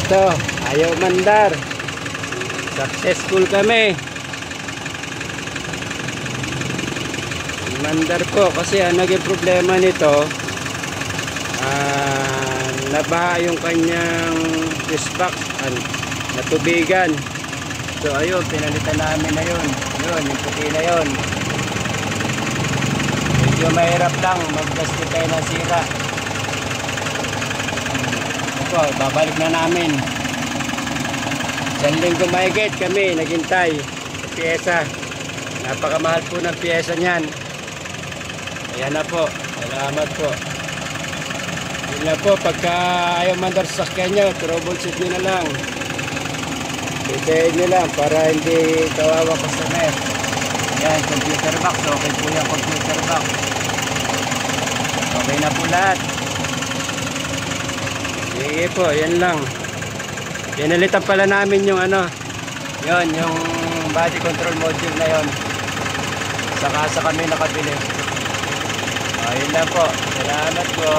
Ito, ayaw mandar. Successful kami. Mandar po kasi ang naging problema nito, nabaha yung kanyang fuse box, natubigan. So ayun, pinalitan namin na yun. Yun, yung puti na yun. Medyo mahirap lang magplastic tayo ng sira. Ito, babalik na namin. Isang linggo mahigit kami naghintay sa piyesa. Napakamahal po ng piyesa niyan. Ayan na po, salamat po. Yun na po, pagka ayaw mandar sa sakyan nyo, troubleshoot nyo na lang. Bitayin nyo lang para hindi kawawa customer. Yan, computer box, okay po yung computer box. Okay na po lahat. Sige po, yan lang. Pinalitan pala namin yung yun, yung body control module na yun. Saka sa kami nakabili. Ayun lang po, salamat po.